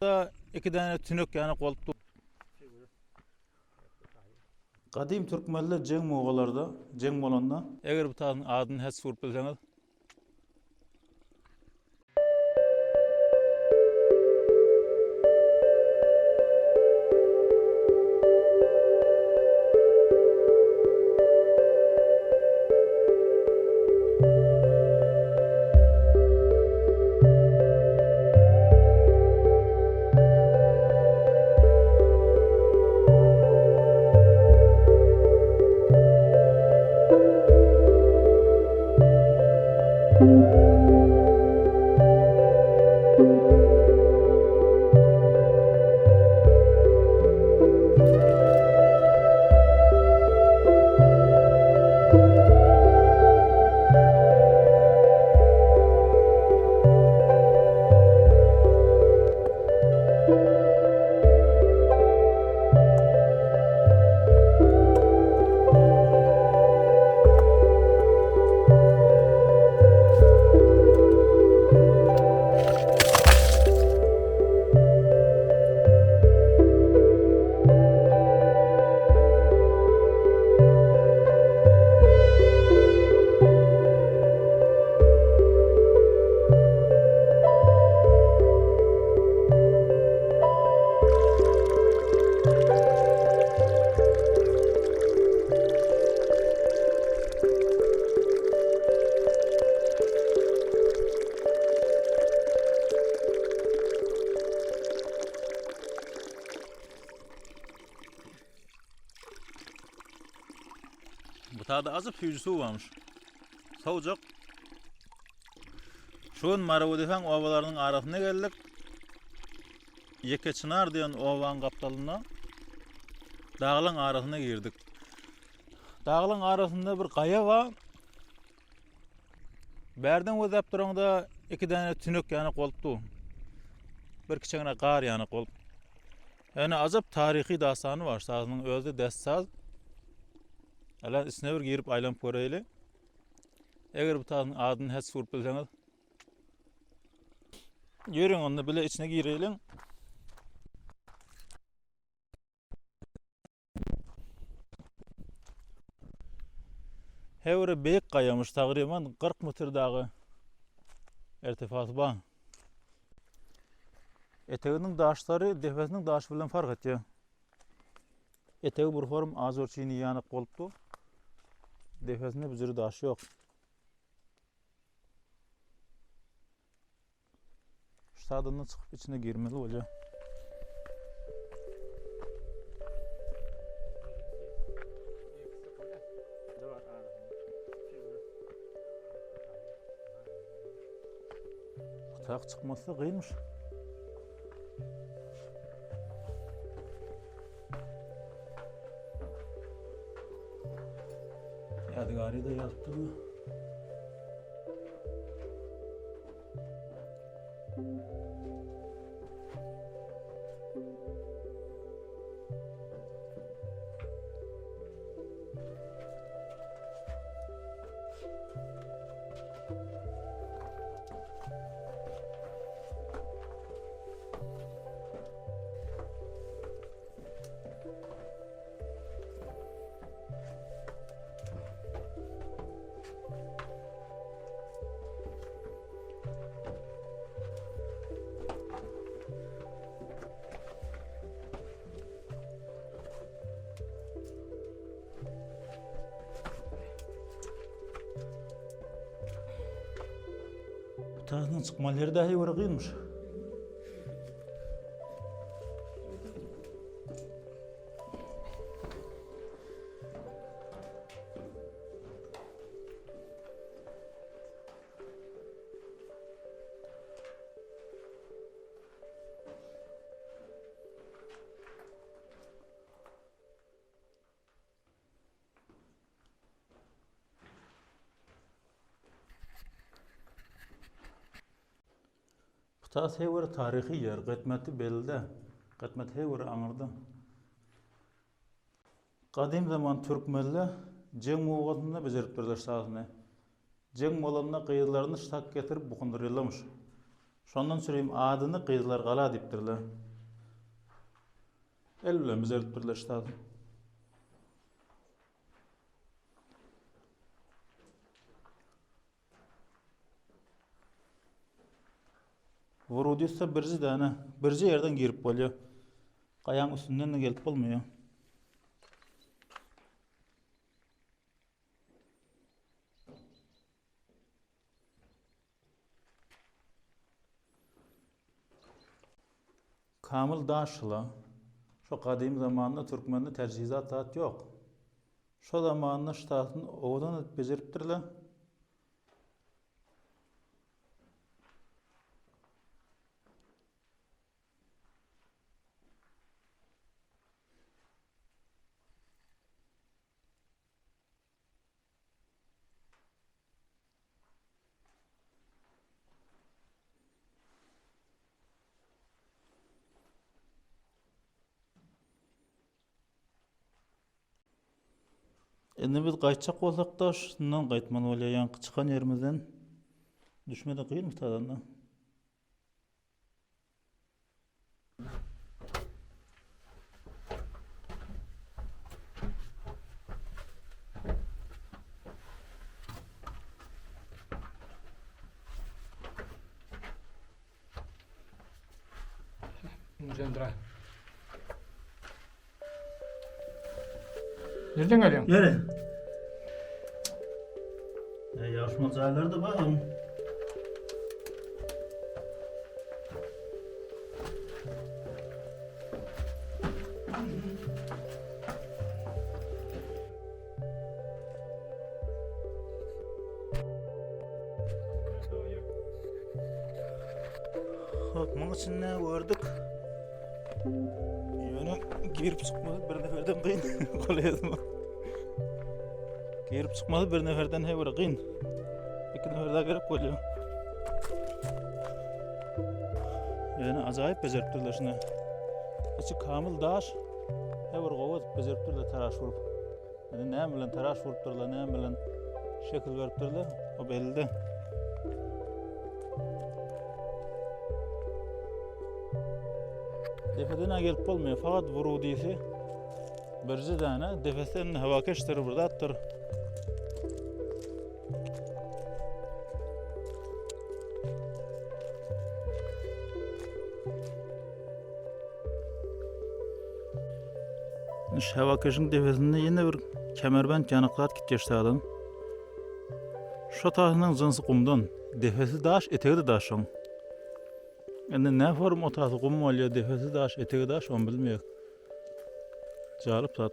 Da iki tane tünök yani koltuktu. Kadim Türkmenler Ceng Moğollarda, Ceng bolanda Eger bu tağın adını hes vurup bilseniz. Bu tağda azı füyücüsü varmış. Soğucuk. Şuun Maravudifan ovalarının arasına geldik. Yeke Çınar diyen ovan kaptalına dağılın arasına girdik. Dağılın arasında bir kaya var. Berden özep duranda iki tane tünök yani koltuktu. Bir kiçigine qar yani kolp. Yani azap tarihi dastanı var. Sazının özü dessaz. Alan isine bir girip aylanıp göreyli. Eger bu tağın adını hes vurup bilseniz. Yürüyün onu bile içine gireylin. Hevre beyik kayamış takriban 40 metre dağı irtifatı var. Eteğinin daşları defesinin daşı bilen fark ediyor. Eteği bir form az ölçüğünü yanık koluptu. Defesinde bir sürü daşı yok. Şadından çıkıp içine girmeli oluyor. Tak çıkması kıymış. Yadigarı da yaptı mı? Tağdan çıkmaları dahi uğrağıymış. Tas hever tarihi yer, qetmeti belli. Qetmet hever anırdı. Kadim zaman Türkmenler Ceng Moğolunda becerip durdular sazını. Ceng Moğolunda kıyılarını ştak getirip bukundurulamış. Şondan süreyim adyny gyzlar gala dipdirler. El bilen bezeripdirler ştaty. Vurudiysa birji däne, birji yerden girip bolýar. Gaýan üstünden de gelip bolmaýar. Kamil Daşla, şo kadim zamanında Türkmende tercihizat zat yok. Şo zamanında ştatyn owadan bezeripdirler. Endi biz gaýtjak bolsak da şundan gaýtmaly bolýar. Ýanky çykan yerimizden düşmede kıyın da. Mujendra. Nereden geliyorsun? Yere. Yarışma zayllarda bakalım. Hop, bunun için ne gördük? Yani girip çıkmadı bir neferden kıyın. Kolay yazma. Girip çıkmadı bir neferden hep kıyın. İki nefer daha girip koyuyor. Yani acayip beceriptirler şuna. İçi kamil daş. Hep kovatıp beceriptirler taraş vurup. Yani ne bilen taraş vurupturlar, ne bilen şekil veriptirler. O belli. Defedine gelip bolmaýar, fakat vurudisi birji däne defesen havakeşleri burada attır. Şu havakeşin defesinde yine bir kemerbent yanıklat gitgeçtadım. Şu tahynyň jynsy kumdan, defesi daş, etegi de daşyň. Endi ne form otası kum bolýar, defesi daş, etegi daş, onu bilmeýek. Jalyp zat.